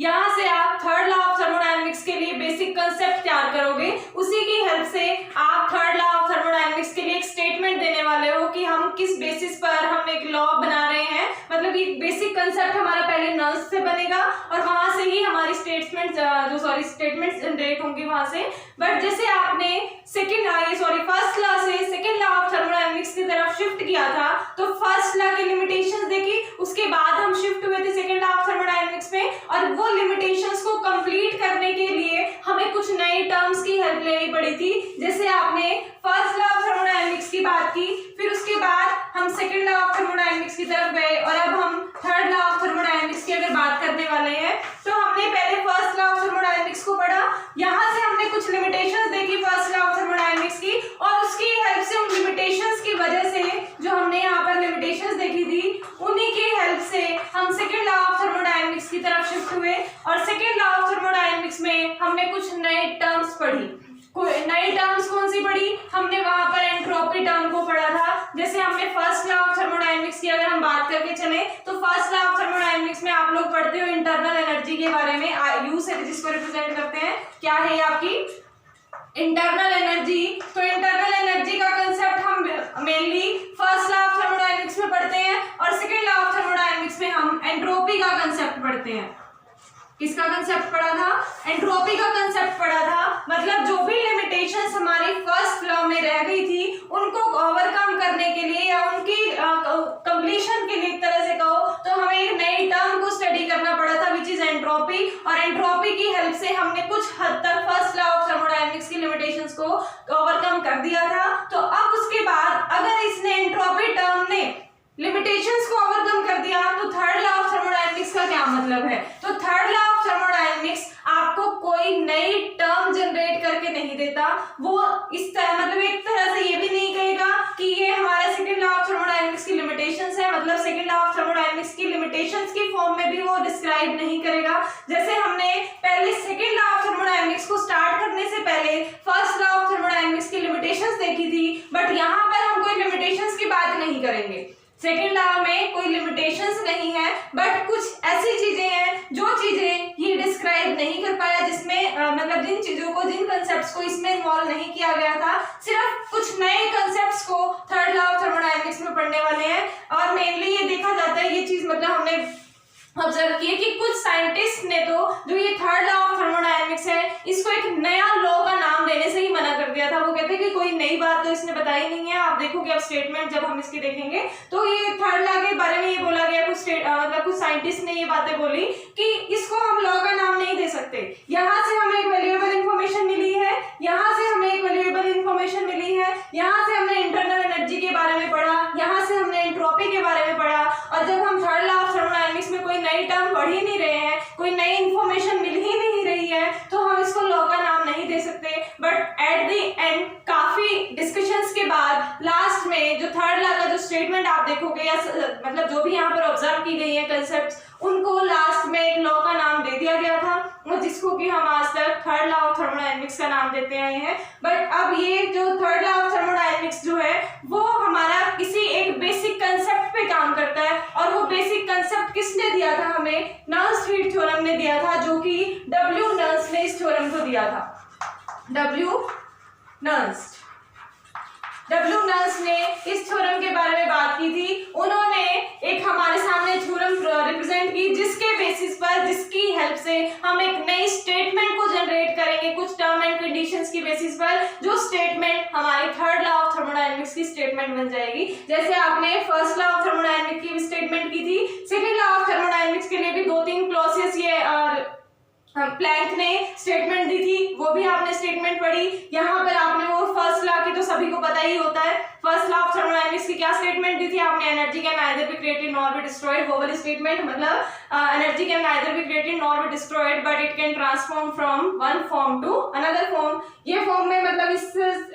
यहाँ से आप थर्ड लॉ ऑफ थर्मोडायनेमिक्स के लिए बेसिक कंसेप्ट तैयार करोगे। उसी की हेल्प से आप थर्ड लॉ ऑफ थर्मोडायनेमिक्स के लिए एक स्टेटमेंट देने वाले हो कि हम किस बेसिस पर हम एक लॉ बना रहे हैं। मतलब ये बेसिक कंसेप्ट हमारा पहले नल्स से बनेगा और वहां से ही हमारी स्टेटमेंट्स जनरेट होंगी वहां से। बट जैसे आपने फर्स्ट लॉ से सेकंड लॉ ऑफ थर्मोडायनेमिक्स की तरफ शिफ्ट किया था, तो फर्स्ट लॉ की लिमिटेशंस देखी, उसके बाद हम शिफ्ट हुए थे सेकंड लॉ ऑफ थर्मोडायनेमिक्स में, और वो लिमिटेशंस को कंप्लीट करने के लिए हमें कुछ नई टर्म्स की हेल्प लेनी पड़ी थी। जैसे आपने फर्स्ट लॉ ऑफ थर्मोडायनेमिक्स की बात की, फिर उसके बाद हम सेकंड लॉ ऑफ थर्मोडायनेमिक्स की तरफ गए, और अब हम थर्ड लॉ ऑफ थर्मोडायनेमिक्स की अगर बात करने वाले हैं तो हमने पहले फर्स्ट लॉ ऑफ थर्मोडायनेमिक्स को पढ़ा। यहाँ से हमने कुछ लिमिटेशंस देखी फर्स्ट लॉ ऑफ थर्मोडायनेमिक्स की, और उसकी हेल्प से, उन लिमिटेशंस की वजह से, जो हमने यहाँ पर लिमिटेशंस देखी थी, उन्हीं की हेल्प से हम सेकंड लॉ ऑफ थर्मोडायनेमिक्स की तरफ शिफ्ट हुए। और सेकंड लॉ ऑफ थर्मोडायनेमिक्स में हमने कुछ नए टर्म्स पढ़ी। नई टर्म्स कौन सी पढ़ी? हमने वहां पर एंट्रोपी टर्म को पढ़ा था। जैसे हमने फर्स्ट लॉ ऑफ थर्मोडायनेमिक्स की अगर हम बात करके चले, तो फर्स्ट लॉ ऑफ थर्मोडायनेमिक्स में आप लोग पढ़ते हो इंटरनल एनर्जी के बारे में, यू से जिसको रिप्रेजेंट करते हैं। क्या है ये आपकी इंटरनल एनर्जी? तो इंटरनल एनर्जी का कंसेप्ट हम mainly first law of thermodynamics में पढ़ते हैं, और सेकंड लॉ ऑफ थर्मोडायनेमिक्स में हम एंट्रोपी का कंसेप्ट पढ़ते हैं। किसका कंसेप्ट पढ़ा था? एंट्रोपी का कंसेप्ट पढ़ा था। मतलब जो भी लिमिटेशंस हमारी फर्स्ट लॉ में रह गई थी, उनको ओवरकम करने के लिए या उनकी कंप्लीशन के लिए एक तरह से कहो तो हमें एक नई टर्म को स्टडी करना पड़ा था, विच इज एंट्रोपी। और एंट्रोपी की हेल्प से हमने कुछ हद तक फर्स्ट लॉ ऑफ थर्मोडायनेमिक्स की लिमिटेशंस को ओवरकम कर दिया था। तो अब उसके बाद अगर इसने एंट्रोपी टर्म ने लिमिटेशंस को ओवरकम कर दिया, तो थर्ड लॉ ऑफ थर्मोडायनेमिक्स का क्या मतलब है? तो थर्ड लॉ ऑफ थर्मोडायनेमिक्स आपको कोई नई टर्म जनरेट करके नहीं देता। वो इस तरह, मतलब एक तरह से ये भी नहीं कहेगा कि ये हमारा सेकंड लॉ ऑफ थर्मोडायनेमिक्स की लिमिटेशंस है, मतलब सेकंड लॉ ऑफ थर्मोडायनेमिक्स की लिमिटेशंस की फॉर्म में भी वो डिस्क्राइब नहीं करेगा। जैसे हमने पहले सेकंड लॉ ऑफ थर्मोडायनेमिक्स को स्टार्ट करने से पहले फर्स्ट लॉ ऑफ थर्मोडायनेमिक्स की लिमिटेशंस देखी थी, बट यहाँ पर हम कोई लिमिटेशंस की बात नहीं करेंगे। सेकेंड लॉ में कोई लिमिटेशंस नहीं है, बट कुछ ऐसी चीजें हैं जो चीजें ये डिस्क्राइब नहीं कर पाया, जिसमें मतलब जिन चीजों को, जिन कंसेप्ट्स को इसमें इन्वॉल्व नहीं किया गया था। सिर्फ कुछ नए कंसेप्ट्स को थर्ड लॉ ऑफ थर्मोडायनेमिक्स में पढ़ने वाले हैं। और मेनली ये देखा जाता है, ये चीज मतलब हमने ऑब्जर्व किया कि कुछ साइंटिस्ट ने तो जो ये थर्ड लॉ ऑफ थर्मोडायनेमिक्स है, इसको एक नया लॉ का नाम देने से ही मना कर दिया था। वो कहते हैं कि कोई नई बात तो इसने बताई नहीं है। आप देखोगे अब स्टेटमेंट जब हम इसकी देखेंगे, तो ये थर्ड लॉ के बारे में ये बोला गया, कुछ साइंटिस्ट ने ये बातें बोली कि इसको हम लॉ का नाम नहीं दे सकते। यहाँ से हमें एक वैल्यूएबल इंफॉर्मेशन मिली है, यहाँ से हमें एक वैल्यूएबल इंफॉर्मेशन मिली है, यहाँ से हमने इंटरनल एनर्जी के बारे में पढ़ा, यहाँ से हमने एंट्रोपी के बारे में पढ़ा। और जब हम थर्ड लॉ ऑफ थर्मोडायनेमिक्स में कोई नई टर्म पढ़ ही नहीं रहे हैं, कोई नई इंफॉर्मेशन मिल ही नहीं रही है, तो हम इसको लॉ का नाम नहीं दे सकते। बट एट द एंड काफी डिस्कशंस के बाद लास्ट में जो थर्ड लॉ का जो स्टेटमेंट आप देखोगे, या मतलब जो भी यहाँ पर ऑब्जर्व की गई है कंसेप्ट्स, उनको लास्ट में एक लॉ का नाम दे दिया गया था, और जिसको कि हम आज तक थर्ड लॉ ऑफ थर्मोडायनेमिक्स का नाम देते आए हैं। बट अब ये जो थर्ड लॉ ऑफ थर्मोडायनेमिक्स जो है, वो हमारा किसी एक बेसिक कंसेप्ट पे काम करता है। और वो बेसिक कंसेप्ट किसने दिया था हमें? नर्स-हीट थ्योरम ने दिया था, जो कि डब्ल्यू नर्स ने इस थ्योरम को दिया था। डब्ल्यू नर्स ने इस थ्योरम के बारे में बात की थी। उन्होंने एक हमारे सामने थ्योरम रिप्रेजेंट की, जिसके बेसिस पर, जिसकी हेल्प से हम एक नई स्टेटमेंट को जनरेट करेंगे कुछ टर्म एंड कंडीशंस की बेसिस पर, जो स्टेटमेंट हमारी थर्ड लॉ ऑफ थर्मोडायनेमिक्स की स्टेटमेंट बन जाएगी। जैसे आपने फर्स्ट लॉ ऑफ थर्मोडायनेमिक्स की स्टेटमेंट की थी, सेकेंड लॉ ऑफ थर्मोडायनेमिक्स के लिए भी 2-3 क्लॉसेस ये प्लैंक ने स्टेटमेंट दी थी, वो भी आपने स्टेटमेंट पढ़ी। यहाँ पर आपने वो फर्स्ट लॉ की तो सभी को पता ही होता है, फर्स्ट लॉ ऑफ थर्मोडायनेमिक्स की क्या स्टेटमेंट दी थी आपने? Energy can neither be created nor be destroyed. वो वाली स्टेटमेंट, मतलब energy can neither be created nor be destroyed, but it can transform from one form to another form. ये form में मतलब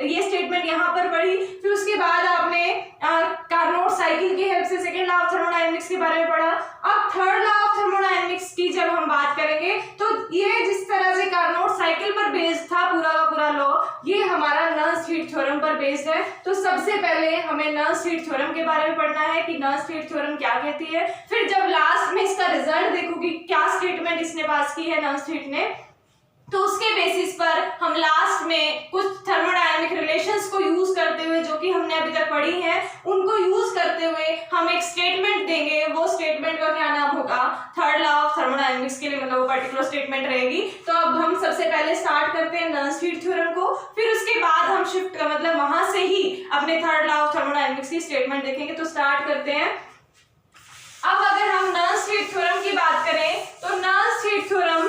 ये स्टेटमेंट यहाँ पर पढ़ी। फिर उसके बाद आपने कार्नोट साइकिल की हेल्प से सेकेंड लॉ ऑफ थर्मोडायनेमिक्स के बारे में पढ़ा। अब थर्ड लॉ ऑफ थर्मोडायनेमिक्स की जब हम बात करेंगे, तो ये जिस तरह से कार्नोट साइकिल पर बेस्ड था पूरा का पूरा लॉ, ये हमारा नर्स नर्न्स हीट थ्योरम पर बेस्ड है। तो सबसे पहले हमें नर्न्स हीट थ्योरम के बारे में पढ़ना है कि नर्न्स हीट थ्योरम क्या कहती है। फिर जब लास्ट में इसका रिजल्ट देखोगी क्या स्टेटमेंट इसने पास की है नर्न्स हीट ने, तो उसके बेसिस पर हम लास्ट में कुछ थर्मोडायनामिक रिलेशंस को यूज करते हुए, जो कि हमने अभी तक पढ़ी हैं, उनको यूज करते हुए हम एक स्टेटमेंट देंगे। वो स्टेटमेंट का क्या नाम होगा, थर्ड लॉ ऑफ थर्मोडायनामिक्स के लिए मतलब वो पर्टिकुलर स्टेटमेंट रहेगी। तो अब हम सबसे पहले स्टार्ट करते हैं नर्न्स हीट थ्योरम को, फिर उसके बाद हम शिफ्ट मतलब वहां से ही अपने थर्ड लॉ ऑफ थर्मोडायनामिक्स की स्टेटमेंट देखेंगे। तो स्टार्ट करते हैं। अब अगर हम नर्न्स हीट थ्योरम की बात करें तो नर्न्स हीट थ्योरम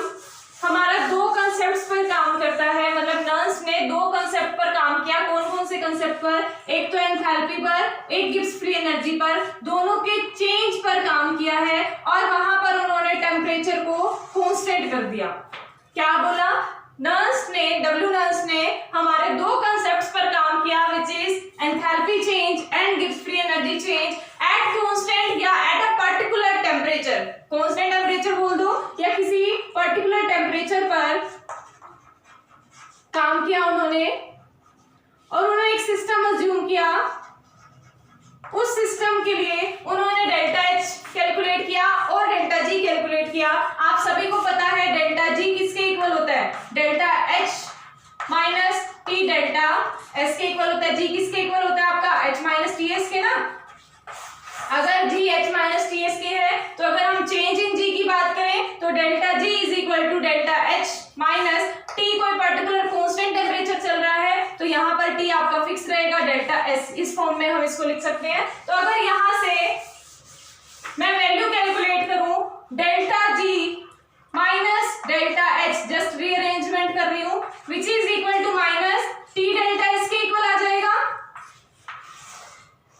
हमारा दो कंसेप्ट्स पर काम करता है। मतलब नर्न्स ने दो कंसेप्ट पर काम किया। कौन कौन से कंसेप्ट पर, एक तो एंथैल्पी पर, एक गिब्स फ्री एनर्जी पर, दोनों के चेंज पर काम किया है। और वहां पर उन्होंने टेम्परेचर को कांस्टेंट कर दिया। क्या बोला, डब्ल्यू नर्न्स ने हमारे दो कंसेप्ट्स पर काम किया, which is enthalpy change and Gibbs free energy change at constant या at a particular temperature. Constant temperature बोल दो या किसी पर्टिकुलर टेम्परेचर पर काम किया उन्होंने, और उन्होंने एक सिस्टम अज्यूम किया। उस सिस्टम के लिए उन्होंने डेल्टा एच कैलकुलेट किया और डेल्टा जी कैलकुलेट किया। आप सभी को पता है डेल्टा जी किसके इक्वल होता है, delta H minus T delta S के इक्वल होता है। जी किसके इक्वल होता है आपका, एच माइनस टी एस के ना। अगर जी एच माइनस टी एस के है तो अगर हम चेंज इन जी की बात करें तो delta G is equal to delta H minus T. कोई पर्टिकुलर कांस्टेंट टेम्परेचर चल रहा है तो यहाँ पर टी आपका फिक्स रहेगा, डेल्टा एस। इस फॉर्म में हम इसको लिख सकते हैं। तो अगर यहाँ से मैं वैल्यू कैलकुलेट करूं delta G minus delta H, just rearrangement कर रही हूं, which is equal to minus T delta S के इक्वल आ जाएगा।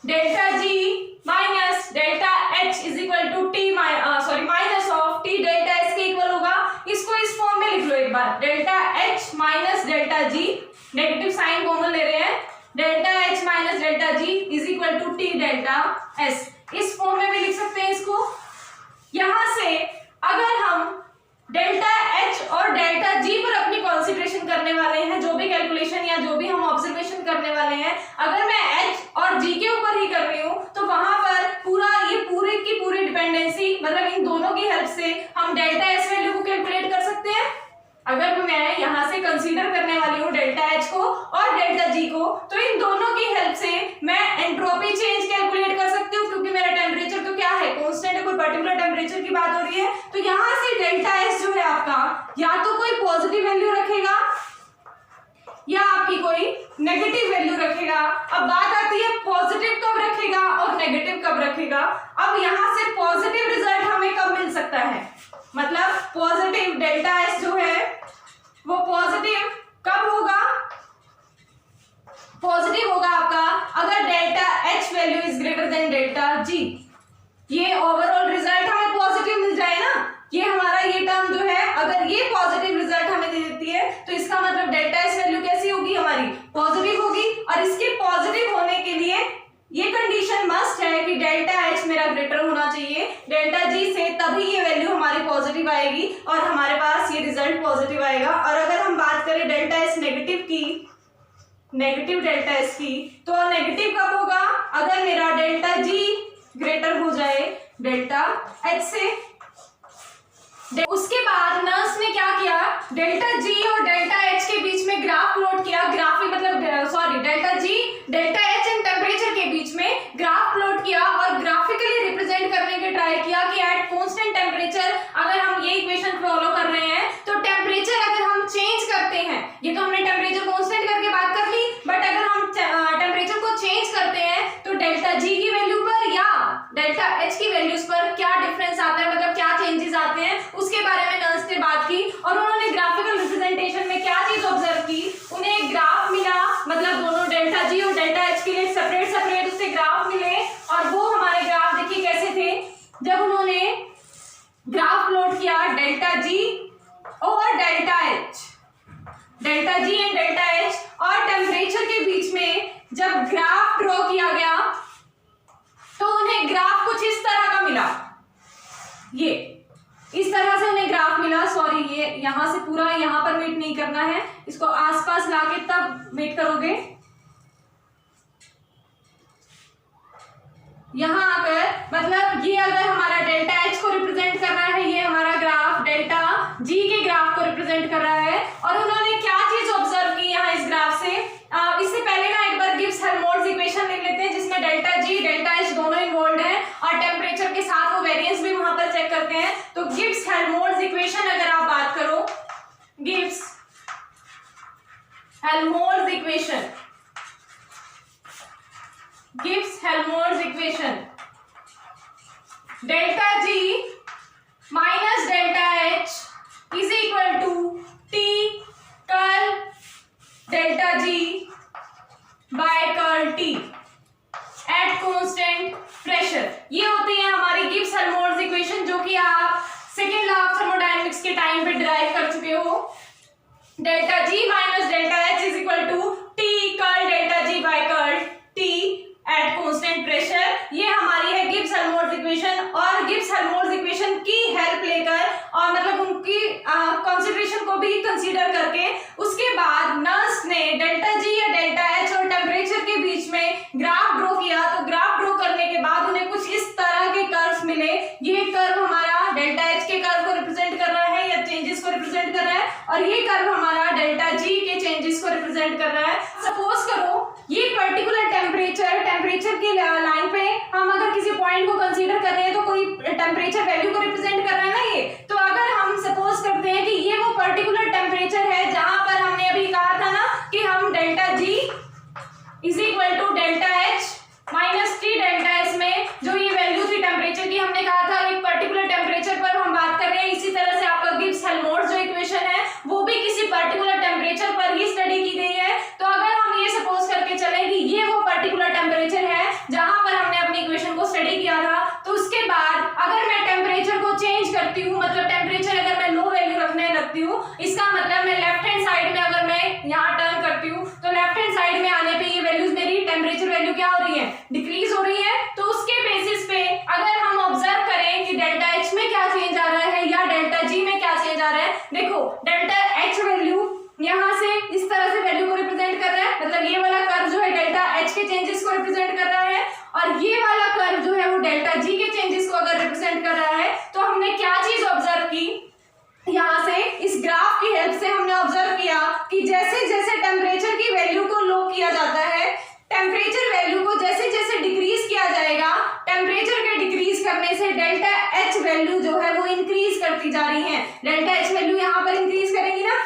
Delta G minus delta H is equal to T minus of T delta S के equal होगा। इसको इस फॉर्म में लिख लो एक बार, delta H minus delta G, negative sign common ले रहे हैं, delta H minus delta G is equal to T delta S. इस फॉर्म में भी लिख सकते हैं इसको। यहां से अगर हम डेल्टा एच और डेल्टा जी पर अपनी कॉन्सेंट्रेशन करने वाले हैं, जो भी कैलकुलेशन या जो भी हम ऑब्जर्वेशन करने वाले हैं, अगर मैं एच और जी के ऊपर ही कर रही हूं तो वहां पर पूरे की पूरी डिपेंडेंसी, मतलब इन दोनों की हेल्प से हम डेल्टा एस वैल्यू को कैलकुलेट कर सकते हैं। अगर मैं यहां से कंसीडर करने वाली हूं डेल्टा एच को और डेल्टा जी को, तो इन दोनों की हेल्प से मैं एंट्रोपी चेंज कैलकुलेट कर सकती हूँ, क्योंकि मेरा टेम्परेचर तो क्या है, कांस्टेंट है, कोई पर्टिकुलर टेम्परेचर की बात हो रही है। तो यहां से डेल्टा एस जो है आपका या तो कोई पॉजिटिव वैल्यू रखेगा या आपकी कोई नेगेटिव वैल्यू रखेगा। अब बात आती है पॉजिटिव कब रखेगा और नेगेटिव कब रखेगा। अब यहां से पॉजिटिव रिजल्ट हमें कब मिल सकता है, मतलब पॉजिटिव डेल्टा एस जो है वो पॉजिटिव कब होगा, पॉजिटिव होगा आपका अगर delta H value is greater than delta G. ये ओवरऑल रिजल्ट हमें पॉजिटिव मिल जाए ना, ये हमारा ये टर्म जो है अगर ये पॉजिटिव रिजल्ट हमें दे देती है तो इसका मतलब डेल्टा एच वैल्यू कैसी होगी, हमारी पॉजिटिव होगी। और इसके पॉजिटिव होने के लिए ये कंडीशन मस्ट है कि डेल्टा एच मेरा ग्रेटर होना चाहिए डेल्टा जी से, तभी ये वैल्यू हमारी पॉजिटिव आएगी और हमारे पास ये रिजल्ट पॉजिटिव आएगा। और अगर हम बात करें डेल्टा एच नेगेटिव की, नेगेटिव डेल्टा एच की, तो नेगेटिव कब होगा, अगर मेरा डेल्टा जी ग्रेटर हो जाए डेल्टा एच से। उसके बाद नर्स ने क्या किया, डेल्टा जी और डेल्टा एच के बीच में ग्राफ प्लॉट किया। Delta G delta H and temperature के बीच में ग्राफ प्लॉट किया और ग्राफिकली रिप्रेजेंट करने के ट्राई किया कि एट कांस्टेंट टेम्परेचर, अगर हम ये इक्वेशन फॉलो कर रहे हैं तो टेम्परेचर अगर हम चेंज करते हैं, ये तो हमने टेम्परेचर कांस्टेंट करके बात कर ली, बट अगर हम टेम्परेचर को चेंज करते हैं तो डेल्टा जी की वैल्यू पर या डेल्टा एच की वैल्यूज पर क्या डिफरेंस आता है, मतलब क्या चेंजेस आते हैं, उसके बारे में नर्स ने बात की। और उन्होंने ग्राफिकल रिप्रेजेंटेशन में क्या चीज ऑब्जर्व की, उन्हें एक ग्राफ मिला, मतलब दोनों डेल्टा जी और डेल्टा एच के लिए सेपरेट सेपरेट उससे ग्राफ मिले। और वो हमारे ग्राफ देखिए कैसे थे, जब उन्होंने ग्राफ प्लॉट किया डेल्टा जी और delta H, delta G and delta H और टेम्परेचर के बीच में जब ग्राफ ड्रॉ किया गया तो उन्हें ग्राफ कुछ इस तरह का मिला, ये इस तरह से उन्हें ग्राफ मिला। सॉरी, ये यहां से पूरा यहां पर मीट नहीं करना है, इसको आसपास लाके तब मीट करोगे। यहाँ आकर मतलब ये अगर हमारा डेल्टा एच को रिप्रेजेंट कर रहा है, ये हमारा ग्राफ डेल्टा जी के ग्राफ को रिप्रेजेंट कर रहा है। और उन्होंने क्या चीज ऑब्जर्व की यहाँ इस ग्राफ से, इससे पहले ना एक बार गिब्स हेल्महोल्ट्ज इक्वेशन लिख लेते हैं जिसमें डेल्टा जी डेल्टा एच दोनों इन्वॉल्व है और टेम्परेचर के साथ वो वेरिएंस भी वहां पर चेक करते हैं। तो गिब्स हेल्महोल्ट्ज इक्वेशन अगर आप बात करो, Gibbs Helmholtz equation, Gibbs Helmholtz equation, delta G minus delta H is equal to T curl delta G by curl T at constant pressure. ये होती है हमारी गिब्स हेल्महोल्ट्ज इक्वेशन जो कि आप सेकेंड लॉ ऑफ थर्मोडायनेमिक्स के time पे derive कर चुके हो। Delta G minus delta H is equal to T curl delta G by curl T at constant pressure. ये हमारी है गिब्स हेल्महोल्ट्ज इक्वेशन। और गिब्स हेल्महोल्ट्ज इक्वेशन की हेल्प लेकर और मतलब उनकी कंसीडरेशन को भी कंसीडर करके उसके बाद नर्स ने डेल्टा जी या डेल्टा एच और टेम्परेचर के बीच में ग्राफ ड्रॉ किया। तो ग्राफ ड्रॉ करने के बाद उन्हें कुछ इस तरह के कर्व्स मिले। ये कर्व हमारा डेल्टा एच के कर्व को रिप्रेजेंट कर रहा है या चेंजेस को रिप्रेजेंट कर रहा है, और ये कर्व हमारा डेल्टा जी के चेंजेस को रिप्रेजेंट कर रहा है। सपोज करो ये पर्टिकुलर टेम्परेचर की लाइन पे हम अगर किसी पॉइंट को कंसीडर कर रहे हैं तो कोई टेम्परेचर वैल्यू को रिप्रेजेंट कर रहा है ना ये। तो अगर हम सपोज करते हैं कि ये वो पर्टिकुलर टेम्परेचर है जहां पर हमने अभी कहा था ना कि हम delta G is equal to delta H minus T delta S में जो ये वैल्यू थी टेम्परेचर की, हमने कहा था एक पर्टिकुलर टेम्परेचर पर हम बात कर रहे हैं। इसी तरह से आपका गिब्स हेल्महोल्ट्ज जो इक्वेशन है वो भी किसी पर्टिकुलर टेम्परेचर पर ही स्टडी की गई है। तो अगर हम ये सपोज करके चले कि ये वो पर्टिकुलर टेम्परेचर है जहां पर हमने अपनी इक्वेशन को स्टडी किया था, तो उसके बाद अगर मैं टेम्परेचर को चेंज करती हूँ, मतलब टेम्परेचर अगर मैं लो वैल्यू रखने लगती हूँ, इसका मतलब मैं लेफ्ट हैंड साइड में अगर मैं यहाँ टर्न करती हूँ तो लेफ्ट हैंड साइड में आने पे ये वैल्यूज मेरी टेम्परेचर वैल्यू क्या हो रही है, डिक्रीज हो रही है। तो उसके बेसिस पे अगर हम ऑब्जर्व करें कि डेल्टा एच में क्या चेंज आ रहा है या डेल्टा जी में क्या चेंज आ रहा है, देखो डेल्टा एच वैल्यू यहाँ से इस तरह से वैल्यू को रिप्रेजेंट कर रहा है, मतलब ये वाला कर्व जो है डेल्टा एच के चेंजेस को रिप्रेजेंट कर रहा है, और ये वाला कर्व जो है वो डेल्टा जी के चेंजेस को अगर रिप्रेजेंट कर रहा है। तो हमने क्या चीज ऑब्जर्व की, यहाँ से इस ग्राफ की हेल्प से हमने ऑब्जर्व किया कि जैसे जैसे टेम्परेचर की वैल्यू को लो किया जाता है, टेम्परेचर वैल्यू को जैसे जैसे डिक्रीज किया जाएगा, टेम्परेचर के डिक्रीज करने से डेल्टा एच वैल्यू जो है वो इंक्रीज करती जा रही है। डेल्टा एच वैल्यू यहाँ पर इंक्रीज करेगी ना,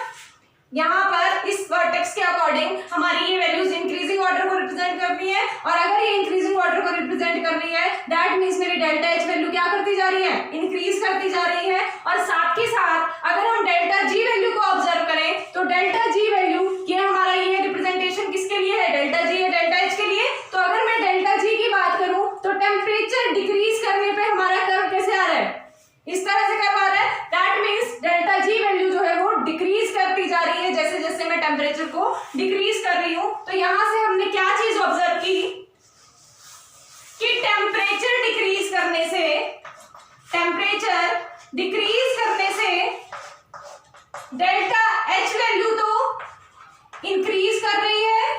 यहाँ पर इस वर्टेक्स के अकॉर्डिंग हमारी ये वैल्यूज इंक्रीजिंग ऑर्डर को रिप्रेजेंट करती है, और अगर ये इंक्रीजिंग ऑर्डर को रिप्रेजेंट कर रही है दैट मींस मेरी डेल्टा एच वैल्यू क्या करती जा रही है, इंक्रीज करती जा रही है। और साथ के साथ अगर हम डेल्टा जी वैल्यू को ऑब्जर्व करें तो डेल्टा जी वैल्यू ये हमारा ये रिप्रेजेंटेशन किसके लिए है, डेल्टा जी या डेल्टा एच के लिए। तो अगर मैं डेल्टा जी की बात करूं तो टेम्परेचर डिक्रीज करने पे हमारा कर्व कैसे आ रहा है, इस तरह से कर्व आ रहा है। That means delta G value जो है वो डिक्रीज करती जा रही है जैसे जैसे मैं टेम्परेचर को डिक्रीज कर रही हूं। तो यहां से हमने क्या चीज ऑब्जर्व की कि टेम्परेचर डिक्रीज करने से डेल्टा एच वैल्यू तो इंक्रीज कर रही है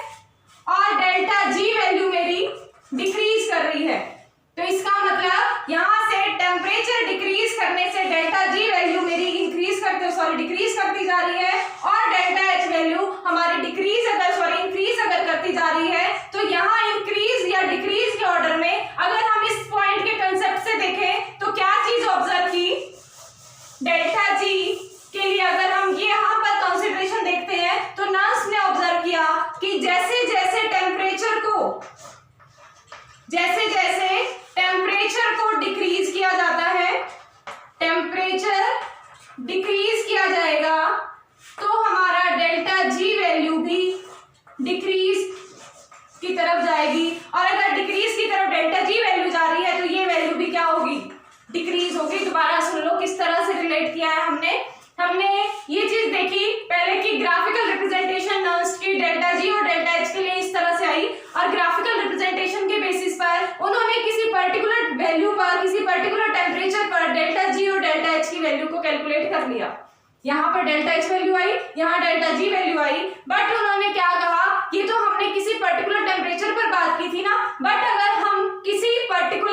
और डेल्टा जी वैल्यू मेरी डिक्रीज कर रही है। तो इसका मतलब यहां से टेम्परेचर डिक्रीज करने से डेल्टा जी वैल्यू मेरी डिक्रीज करती जा रही है, और डेल्टा एच वैल्यू हमारी इंक्रीज अगर करती जा रही है। तो यहाँ इंक्रीज या डिक्रीज के ऑर्डर में अगर हम इस पॉइंट के कंसेप्ट से देखें तो क्या चीज ऑब्जर्व की, डेल्टा जी के लिए अगर हम ये यहाँ पर कंसिडरेशन देखते हैं तो नर्स ने ऑब्जर्व किया कि जैसे जैसे टेम्परेचर को डिक्रीज किया जाता है, टेम्परेचर डिक्रीज किया जाएगा तो हमारा डेल्टा जी वैल्यू भी डिक्रीज की तरफ जाएगी, और अगर डिक्रीज की तरफ डेल्टा जी वैल्यू जा रही है तो ये वैल्यू भी क्या होगी, डिक्रीज होगी। दोबारा सुन लो किस तरह से रिलेट किया है हमने ये चीज देखी पहले की ग्राफिकल रिप्रेजेंटेशन नर्स की डेल्टा जी और डेल्टा एच के लिए इस तरह से आई, और ग्राफिकल रिप्रेजेंटेशन के बेसिस पर उन्होंने किसी पर्टिकुलर वैल्यू पर किसी पर्टिकुलर टेम्परेचर पर डेल्टा जी और डेल्टा एच की वैल्यू को कैलकुलेट कर लिया। यहाँ पर डेल्टा एच वैल्यू आई, यहाँ delta G value I, but उन्होंने क्या कहा, ये तो हमने किसी पर्टिकुलर टेम्परेचर पर बात की थी ना, बट अगर हम किसी पर्टिकुलर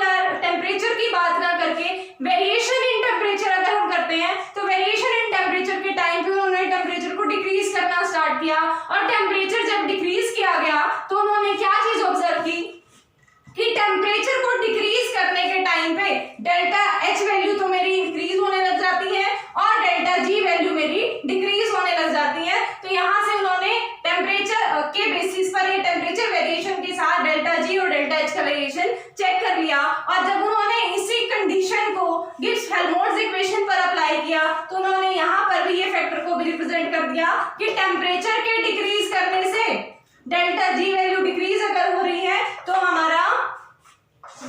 एक्सेलरेशन चेक कर लिया, और जब उन्होंने इसी कंडीशन को गिब्स हेल्महोल्ट्ज इक्वेशन पर अप्लाई किया तो उन्होंने यहाँ पर भी ये फैक्टर को भी रिप्रेजेंट कर दिया कि टेम्परेचर के डिक्रीज करने से डेल्टा जी वैल्यू डिक्रीज अगर हो रही है तो हमारा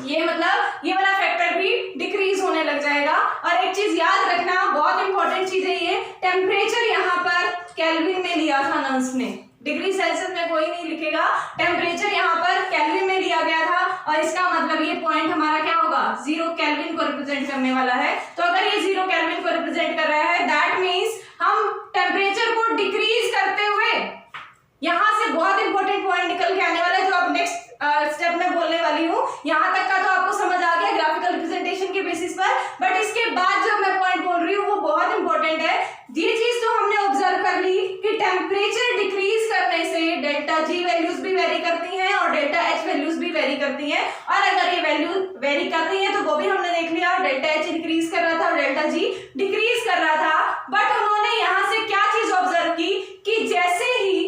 ये मतलब ये वाला फैक्टर भी डिक्रीज होने लग जाएगा। और एक चीज याद रखना, बहुत इंपॉर्टेंट चीज है ये, टेम्परेचर यहाँ पर केल्विन में लिया था नर्स ने, डिग्री सेल्सियस में कोई नहीं लिखेगा, टेम्परेचर यहाँ पर केल्विन में लिया गया था, और इसका मतलब ये पॉइंट हमारा क्या होगा, 0 केल्विन को रिप्रेजेंट करने वाला है। तो अगर ये 0 केल्विन को रिप्रेजेंट कर रहा है, दैट मीन्स हम टेम्परेचर को डिक्रीज करते हुए, यहाँ से बहुत इंपॉर्टेंट पॉइंट निकल के आने वाला है जो अब नेक्स्ट स्टेप में बोलने वाली हूँ। यहाँ तक का तो आपको समझ आ गया ग्राफिकल रिप्रेजेंटेशन के बेसिस पर, बट इसके बाद जो मैं पॉइंट बोल रही हूँ वो बहुत इंपॉर्टेंट है। ये चीज तो हमने ऑब्जर्व कर ली कि टेम्परेचर डिक्रीज करने से डेल्टा जी वैल्यूज भी वेरी करती हैं और डेल्टा एच वैल्यूज भी वेरी करती हैं, और अगर ये वैल्यू वेरी कर रही है तो वो भी हमने देख लिया, डेल्टा एच इंक्रीज कर रहा था और डेल्टा जी डिक्रीज कर रहा था। बट उन्होंने यहाँ से क्या चीज ऑब्जर्व की कि जैसे ही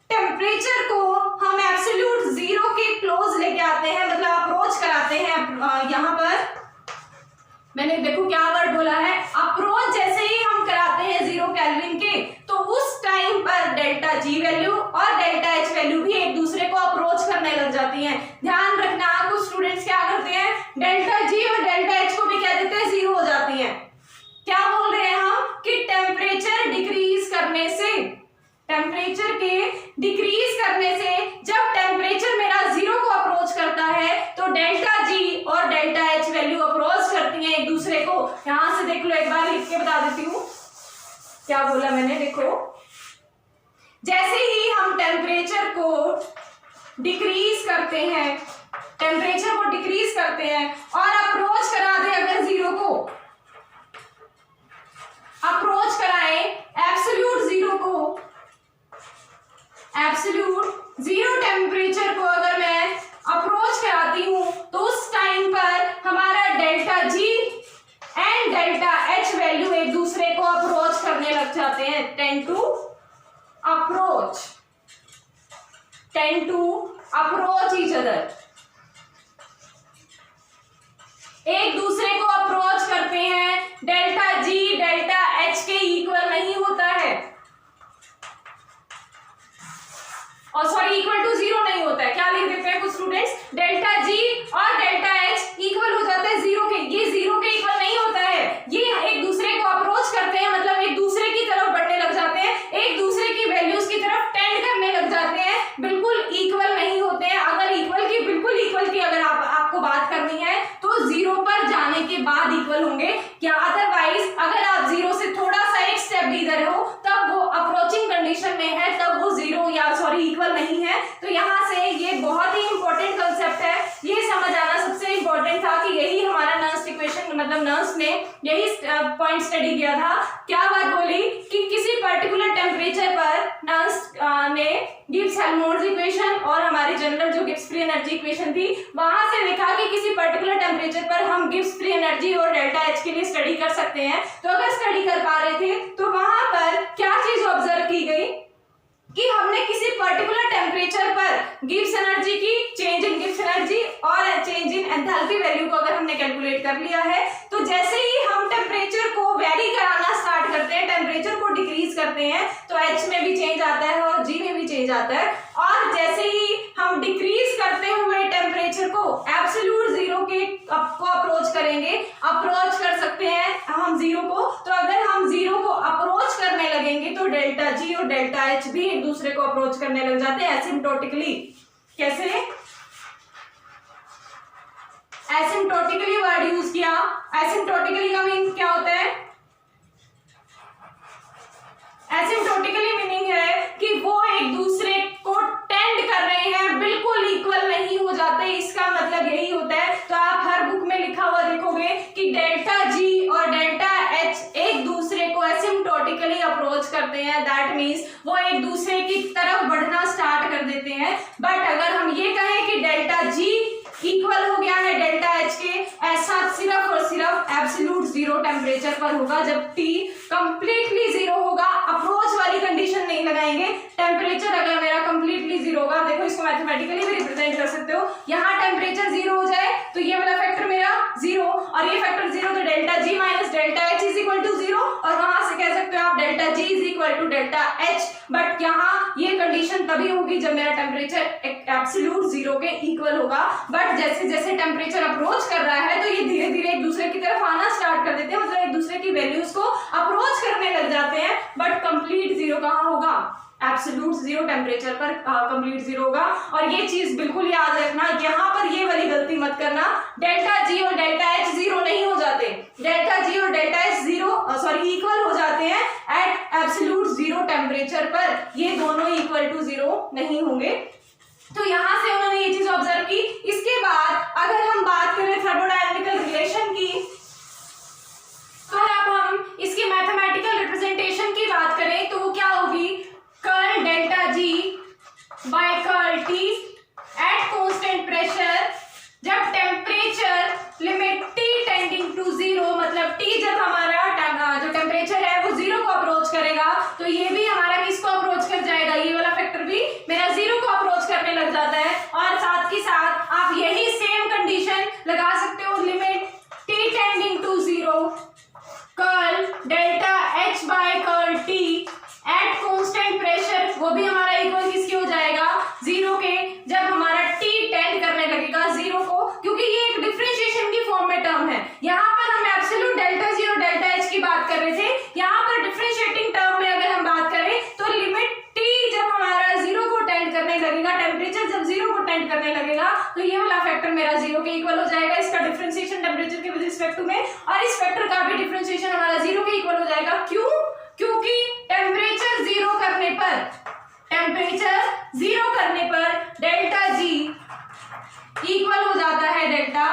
टेम्परेचर को हम एब्सोल्यूट 0 के क्लोज लेके आते हैं, मतलब अप्रोच कराते हैं, यहाँ पर मैंने देखो क्या वर्ड बोला है, अप्रोच जैसे ही हम कराते हैं 0 केल्विन के, तो उस टाइम पर डेल्टा जी वैल्यू और डेल्टा एच वैल्यू भी एक दूसरे को अप्रोच करने लग जाती हैं। ध्यान रखना, कुछ स्टूडेंट्स क्या करते हैं, डेल्टा जी और डेल्टा एच को भी क्या देते हैं, 0 हो जाती हैं। क्या बोल रहे हैं हम कि टेम्परेचर डिक्रीज करने से, टेम्परेचर के डिक्रीज करने से जब टेम्परेचर मेरा 0 को अप्रोच करता है तो डेल्टा जी और डेल्टा एच वैल्यू अप्रोच करती हैं एक दूसरे को। यहां से देख लो, एक बार लिख के बता देती हूँ क्या बोला मैंने। देखो, जैसे ही हम टेम्परेचर को डिक्रीज करते हैं, टेम्परेचर को डिक्रीज करते हैं और अप्रोच करा दे, अगर 0 को अप्रोच कराएं एब्सोल्यूट 0 को, एब्सोल्यूट 0 टेम्परेचर को अगर मैं अप्रोच कराती हूं तो उस टाइम पर हमारा delta G and delta H value एक दूसरे को अप्रोच करने लग जाते हैं, tend to approach each other, एक दूसरे को अप्रोच करते हैं। डेल्टा जी डेल्टा एच के इक्वल नहीं होता है, और सॉरी इक्वल टू 0 नहीं होता है। क्या लिख देते हैं कुछ स्टूडेंट्स, डेल्टा जी और डेल्टा एच इक्वल हो जाता है 0 के, ये 0 के इक्वल नहीं होता है, ये एक दूसरे को अप्रोच करते हैं, मतलब एक दूसरे की तरफ बढ़ने लग जाते हैं, एक दूसरे की वैल्यूज की तरफ टेंड करने लग जाते हैं, बिल्कुल इक्वल नहीं होते हैं। अगर इक्वल की, बिल्कुल इक्वल की अगर आपको बात करनी है तो 0 पर जाने के बाद इक्वल होंगे, क्या अदरवाइज अगर आप 0 से थोड़ा सा एक स्टेप इधर हो तब वो अप्रोचिंग कंडीशन में है, तब वो 0 या सॉरी इक्वल नहीं है। तो यहाँ से ये बहुत ही इंपॉर्टेंट कंसेप्ट है, ये समझ आना सबसे इंपॉर्टेंट था कि यही हमारा नर्स इक्वेशन, मतलब नर्स ने यही पॉइंट स्टडी किया था। क्या बात बोली कि किसी पर्टिकुलर टेम्परेचर पर नर्स ने गिब्स हेल्महोल्ट्ज इक्वेशन और हमारी जनरल जो गिब्स फ्री एनर्जी इक्वेशन थी, वहां से देखा कि किसी पर्टिकुलर टेम्परेचर पर हम गिब्स फ्री एनर्जी और डेल्टा एच के लिए स्टडी कर सकते हैं। तो अगर स्टडी कर पा रहे थे तो वहां पर क्या चीज ऑब्जर्व की गई कि हमने किसी पर्टिकुलर टेम्परेचर पर गिब्स एनर्जी की, चेंज इन गिब्स एनर्जी और चेंज इन एंथैल्पी वैल्यू को अगर हमने कैलकुलेट कर लिया है, तो जैसे ही हम टेम्परेचर को वेरी कराना स्टार्ट करते हैं, टेम्परेचर को डिक्रीज करते हैं, तो एच में भी चेंज आता है और जी में भी चेंज आता है। और जैसे ही हम डिक्रीज करते हुए टेम्परेचर को एब्सोल्यूट 0 के को अप्रोच करेंगे, अप्रोच कर सकते हैं हम 0 को, तो अगर हम 0 को अप्रोच करने लगेंगे तो डेल्टा जी और डेल्टा एच भी एक दूसरे को अप्रोच करने लग जाते हैं एसिम्प्टोटिकली। कैसे? एसिम्प्टोटिकली वर्ड यूज किया। एसिम्प्टोटिकली का मीन क्या होता है? एसिम्प्टोटिकली मीनिंग है कि वो एक दूसरे को टेंड कर रहे हैं, बिल्कुल इक्वल नहीं हो जाते, इसका मतलब यही होता है। तो आप हर बुक में लिखा हुआ देखोगे कि डेल्टा जी और डेल्टा एच एक दूसरे को एसिम्प्टोटिकली अप्रोच करते हैं, दैट मीन्स वो एक दूसरे की तरफ बढ़ना स्टार्ट कर देते हैं। बट अगर हम ये कहें कि डेल्टा जी इक्वल हो गया है डेल्टा एच के, ऐसा सिर्फ और सिर्फ एब्सोल्यूट 0 टेम्परेचर पर होगा, जब T कंप्लीटली 0 होगा। अप्रोच वाली कंडीशन नहीं लगाएंगे, टेम्परेचर अगर मेरा कंप्लीटली 0 होगा, देखो इसको मैथमेटिकली भी रिप्रेजेंट कर सकते हो। यहाँ टेम्परेचर 0 हो जाए तो ये वाला फैक्टर मेरा 0 और ये फैक्टर 0, तो delta G minus delta H is equal to 0 और वहां से कह सकते हो आप delta G is equal to delta H. But यहाँ ये कंडीशन तभी होगी जब मेरा टेम्परेचर एब्सोल्यूट 0 के इक्वल होगा। बट जैसे जैसे टेम्परेचर अप्रोच कर रहा है तो ये धीरे धीरे एक दूसरे की तरफ आना स्टार्ट कर देते हैं, मतलब एक दूसरे की वैल्यूज को अप्रोच करने लग जाते हैं। बट कंप्लीट 0 कहाँ होगा? एब्सोल्यूट 0 टेम्परेचर पर कंप्लीट 0 होगा। और ये चीज बिल्कुल याद रखना, यहाँ पर ये वाली गलती मत करना, डेल्टा जी और डेल्टा एच 0 नहीं हो जाते। डेल्टा जी और डेल्टा एच इक्वल हो जाते हैं एट एब्सोल्यूट 0 टेम्परेचर पर, ये दोनों इक्वल टू 0 नहीं होंगे। तो यहां से उन्होंने ये चीज ऑब्जर्व की। इसके बाद अगर हम बात करें थर्मोडायनामिकल रिलेशन की, तो अब हम इसकी मैथमेटिकल रिप्रेजेंटेशन की बात करें तो वो क्या होगी? Curl delta G by curl T at constant pressure जब temperature limit T tending to 0, मतलब टी जब हमारा जो टेम्परेचर है वो 0 को अप्रोच करेगा तो ये भी हमारा किसको अप्रोच कर जाएगा? ये वाला फैक्टर भी मेरा 0 को अप्रोच करने लग जाता है। और साथ ही साथ आप यही सेम कंडीशन लगा सकते हो, limit T tending to 0 curl delta H by curl T at constant pressure, वो भी हमारा इक्वल किसके हो जाएगा? 0 के, जब हमारा टी टेंड करने लगेगा 0 को, क्योंकि ये एक डिफरेंशिएशन की फॉर्म में टर्म है। यहाँ पर हम एब्सोल्यूट डेल्टा जी और डेल्टा एच की बात कर रहे थे, यहाँ पर डिफरेंशिएटिंग टर्म में अगर हम बात करें तो लिमिट टी जब हमारा 0 को टेंड करने लगेगा, टेम्परेचर जब 0 को टेंड करने लगेगा तो ये वाला फैक्टर मेरा 0 के इक्वल हो जाएगा, इसका डिफरेंशिएशन टेम्परेचर के रिस्पेक्ट में, और इस फैक्टर का भी डिफरेंशिएशन हमारा 0 के इक्वल हो जाएगा। क्यों? क्योंकि टेम्परेचर 0 करने पर डेल्टा जी इक्वल हो जाता है डेल्टा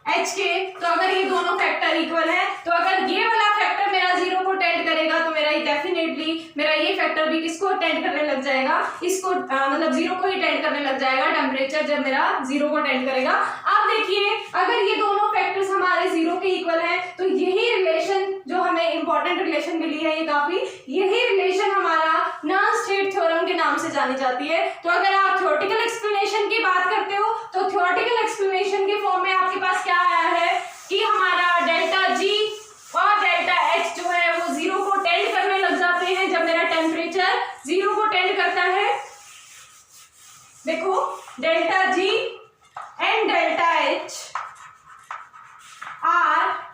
एच के। तो अगर ये दोनों फैक्टर इक्वल है तो अगर ये वाला फैक्टर मेरा 0 को टेंड करेगा तो मेरा डेफिनेटली मेरा ये फैक्टर भी किसको टेंड करने लग जाएगा? इसको मतलब 0 को ही टेंड करने लग जाएगा टेम्परेचर जब मेरा 0 को टेंड करेगा। अब देखिए अगर ये दोनों फैक्टर्स हमारे 0 के इक्वल है तो यही रिलेशन जो हमें इंपॉर्टेंट रिलेशन मिली है, ये काफी यही रिलेशन हमारा नॉन-स्टेट थ्योरम के नाम से जानी जाती है। तो अगर आप थ्योरेटिकल एक्सप्लेनेशन की बात करते हो तो थ्योरेटिकल एक्सप्लेनेशन के फॉर्म में आपके पास क्या आया है कि हमारा डेल्टा जी और डेल्टा एच जो है वो 0 को टेंड करने लग जाते हैं जब मेरा टेम्परेचर 0 को टेंड करता है। देखो delta G and delta H are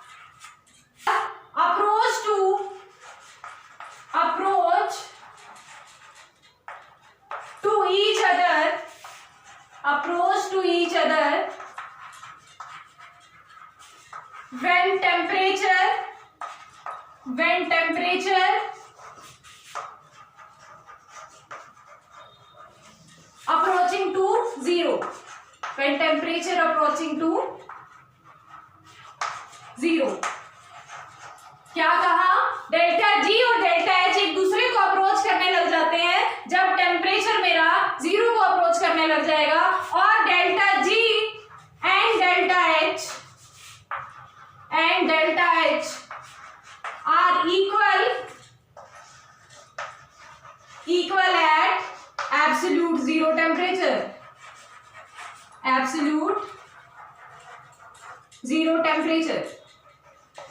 approach to each other when temperature approaching to 0, when temperature approaching to 0। क्या कहा? डेल्टा जी और डेल्टा एच एक दूसरे को अप्रोच करने लग जाते हैं जब टेम्परेचर मेरा 0 को अप्रोच करने लग जाएगा, और delta G and delta H are equal at absolute 0 temperature, absolute 0 temperature.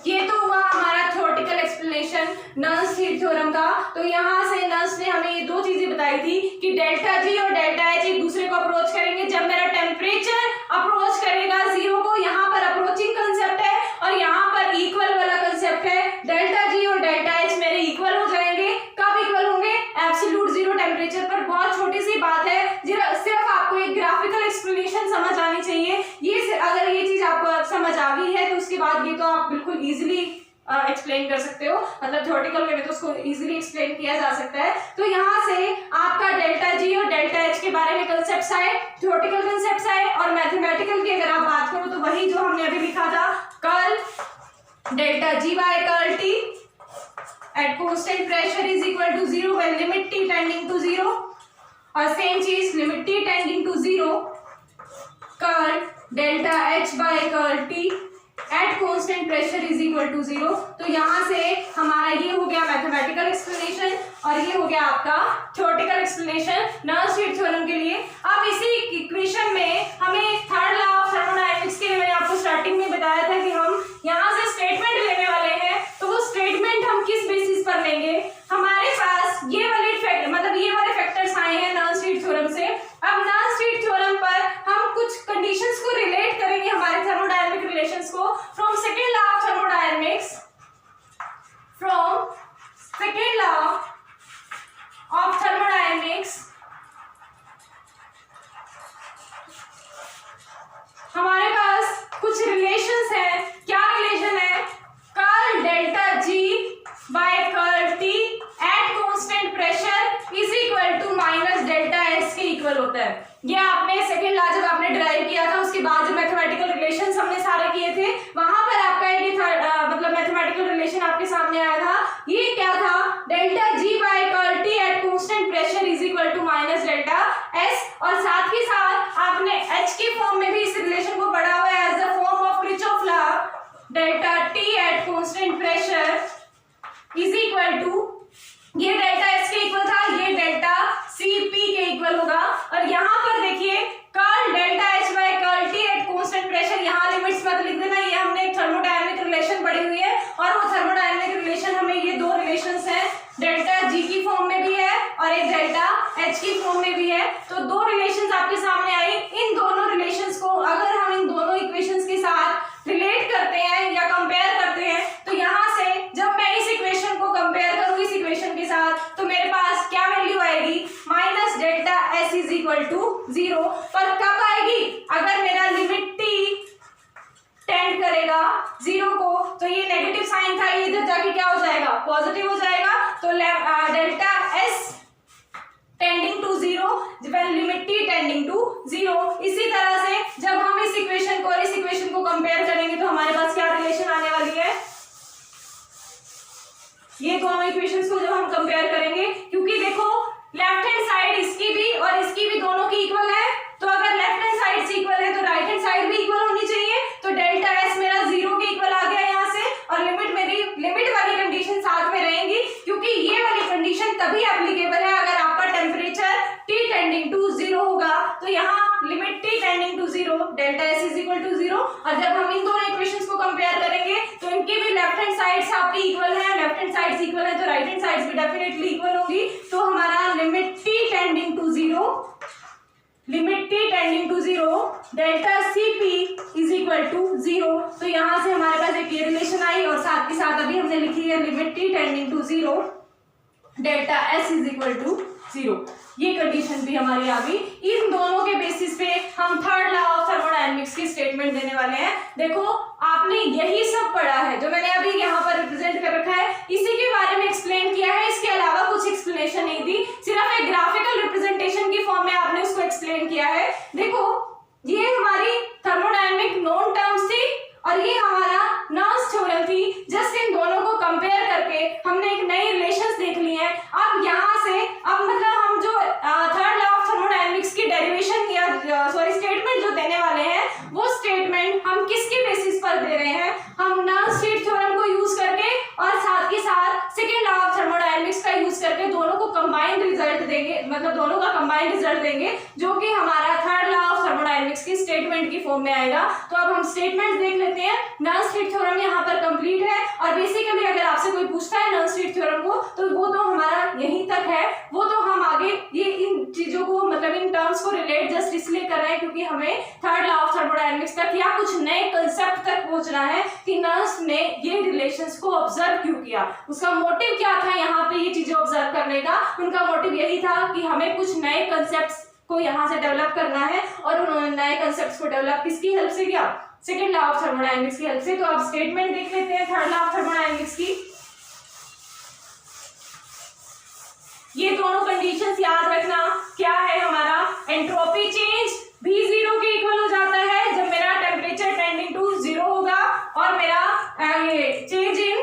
ये तो हुआ हमारा theoretical explanation Nernst heat theorem का। तो यहाँ से नर्स ने हमें ये दो चीजें बताई थी कि डेल्टा जी और डेल्टा एच एक दूसरे को अप्रोच करेंगे जब मेरा टेम्परेचर अप्रोच करेगा 0 को। यहाँ पर अप्रोचिंग कंसेप्ट है और यहाँ पर इक्वल वाला कंसेप्ट है। डेल्टा जी और डेल्टा एच मेरे इक्वल हो जाएंगे। कब इक्वल होंगे? एब्सोल्यूट 0 टेम्परेचर पर। बहुत छोटी सी बात है, सिर्फ आपको एक ग्राफिकल एक्सप्लेनेशन समझ आनी चाहिए। ये अगर ये चीज आपको समझ आ गई है तो उसके बाद ये तो आप बिल्कुल इजीली एक्सप्लेन कर सकते हो, मतलब थ्योरेटिकल वे में तो उसको इजीली एक्सप्लेन किया जा सकता है। तो यहाँ से आपका डेल्टा जी और डेल्टा एच के बारे में कंसेप्ट्स आए, थ्योरेटिकल कंसेप्ट्स आए, और मैथमेटिकल की अगर आप बात करो तो वही जो हमने अभी लिखा था, curl delta G by curl T at constant pressure is equal to 0 when limit T tending to 0, और सेम चीज limit T tending to 0 curl delta H by curl T at constant pressure is equal to 0। तो यहाँ से हमारा ये हो गया mathematical explanation और ये हो गया आपका थ्योरेटिकल एक्सप्लेनेशन नर्स-स्टीट थ्योरम के लिए। अब इसी इक्वेशन में हमें थर्ड लॉ ऑफ थर्मोडायनेमिक्स के लिए मैंने आपको स्टार्टिंग में बताया था कि हम यहाँ से स्टेटमेंट लेने वाले हैं। तो वो स्टेटमेंट हम किस बेसिस पर लेंगे, हमारे पास ये वाले फैक्टर्स आए हैं नर्स-स्टीट थ्योरम से। अब नर्स-स्टीट थ्योरम पर हम कुछ कंडीशंस को रिलेट करेंगे हमारे थर्मोडायनेमिक रिलेशंस को from second law of thermodynamics, हमारे पास कुछ रिलेशंस हैं। क्या रिलेशन है, curl delta G by curl T at constant pressure is equal to minus delta S के इक्वल होता है। ये आपने सेकेंड लॉ जब आपने डिराइव किया था उसके बाद जो मैथमेटिकल रिलेशंस हमने सारे किए थे वहां पर आपका ये मतलब मैथमेटिकल रिलेशन आपके सामने आया था। ये क्या था, delta G by curl T at constant pressure is equal to minus delta S, और साथ ही साथ आपने एच के फॉर्म में भी इस रिलेशन को पढ़ा हुआ है as the form of Kirchhoff law, delta T at constant pressure is equal to, ये डेल्टा एस के इक्वल था, ये डेल्टा सी पी के इक्वल होगा। और यहाँ पर देखिए curl delta H by curl T at constant pressure, यहाँ लिमिट्स मत लिख देना, ये हमने एक थर्मोडायनामिक रिलेशन पढ़ी हुई है और वो थर्मोडायनामिक रिलेशन हमें ये दो रिलेशंस हैं, डेल्टा जी की फॉर्म में भी है और एक डेल्टा एच की फॉर्म में भी है। तो दो रिलेशंस आपके सामने आई। इन दोनों रिलेशंस को अगर हम इन दोनों इक्वेशंस के साथ रिलेट करते हैं या कंपेयर करते हैं तो यहाँ से जब मैं इस इक्वेशन को कंपेयर करूँ इस इक्वेशन के साथ तो मेरे पास क्या वैल्यू आएगी, minus delta S is equal to 0। पर कब आएगी, अगर मेरा लिमिट टी टेंड करेगा 0 को, तो ये नेगेटिव साइन था, ये इधर जाके क्या हो जाएगा, पॉजिटिव हो जाएगा। तो delta S tending to 0 when limit T tending to 0। इसी तरह से जब हम इस इक्वेशन को और इस इक्वेशन को कंपेयर करेंगे तो हमारे पास क्या रिलेशन आने वाली है, ये दोनों इक्वेशंस को जब हम कंपेयर करेंगे, क्योंकि देखो लेफ्ट हैंड साइड इसकी भी और इसकी भी दोनों की इक्वल है, तो अगर लेफ्ट हैंड साइड से इक्वल है तो राइट हैंड साइड भी इक्वल होनी चाहिए। तो डेल्टा एस मेरा 0 के इक्वल आ गया यहाँ से, और लिमिट वाली कंडीशन साथ में रहेंगी, क्योंकि ये वाली कंडीशन तभी एप्लीकेबल है अगर आपका टेम्परेचर T टेंडिंग टू 0 होगा। तो यहाँ limit T tending to 0 delta S is equal to 0। और जब हम इन दोनों इक्वेशंस को कंपेयर करेंगे तो इनकी भी लेफ्ट हैंड साइड्स आपकी इक्वल है, लेफ्ट हैंड साइड्स इक्वल है तो राइट हैंड साइड्स भी डेफिनेटली इक्वल होंगी। तो हमारा limit T tending to 0, limit T tending to 0 delta Cp is equal to 0। तो यहाँ से हमारे पास एक ये रिलेशन आई और साथ के साथ अभी हमने लिखी है limit T tending to 0 delta S is equal to 0। ये कंडीशन भी हमारी आ गई। इन दोनों के बेसिस पे हम थर्ड लॉ ऑफ थर्मोडायनेमिक्स की स्टेटमेंट देने वाले हैं। देखो आपने यही सब पढ़ा है जो मैंने अभी यहाँ पर रिप्रेजेंट कर रखा है, इसी के बारे में एक्सप्लेन किया है, इसके अलावा कुछ एक्सप्लेनेशन नहीं दी, सिर्फ एक ग्राफिकल रिप्रेजेंटेशन की फॉर्म में आपने उसको एक्सप्लेन किया है। देखो ये हमारी थर्मोडायनेमिक नोन टर्म्स थी और ये हमारा नर्स थ्योरम थी। जस्ट इन दोनों को कंपेयर करके हमने एक नई रिलेशंस देख ली है। अब यहाँ से अब मतलब हम जो थर्ड लॉ ऑफ थर्मोडायनेमिक्स की डेरिवेशन या स्टेटमेंट जो देने वाले हैं वो स्टेटमेंट हम किसके बेसिस पर दे रहे हैं, हम नर्स-स्टीट थ्योरम को यूज करके और साथ के साथ सेकेंड लॉ ऑफ थर्मोडायनेमिक्स का यूज करके दोनों को कंबाइंड रिजल्ट देंगे, मतलब दोनों का कंबाइंड रिजल्ट देंगे जो कि हमारा थर्ड लॉ ऑफ थर्मोडायनेमिक्स की स्टेटमेंट की फॉर्म में आएगा। तो अब हम स्टेटमेंट देख लेते हैं। नर्स-स्टीट थ्योरम यहाँ पर कंप्लीट है और बेसिकली अगर आपसे कोई पूछता है नर्स-स्टीट थ्योरम को तो वो तो हमारा यहीं तक है, वो तो हम आगे ये इन चीजों को मतलब इन टर्म्स को रिलेट जस्ट इसलिए कर रहे हैं क्योंकि हमें थर्ड लॉ ऑफ थर्मोडायनेमिक्स तक या कुछ नए कंसेप्ट तक पहुंचना है कि नर्स ने ये रिलेशंस को ऑब्जर्व क्यों किया, उसका मोटिव क्या था यहाँ पे ये चीजें ऑब्जर्व करने का। उनका मोटिव यही था कि हमें कुछ नए कंसेप्ट्स को यहाँ से डेवलप करना है और उन्होंने नए कंसेप्ट्स को डेवलप किसकी हेल्प से किया, सेकेंड लॉ ऑफ थर्मोडायनेमिक्स की हेल्प से। तो आप स्टेटमेंट देख लेते हैं थर्ड लॉ ऑफ थर्मोडायनेमिक्स की। ये दोनों कंडीशंस याद रखना, क्या है हमारा एंट्रोपी चेंज भी 0 के इक्वल हो जाता है जब मेरा टेम्परेचर टेंडिंग टू 0 होगा, और मेरा ये चेंज इन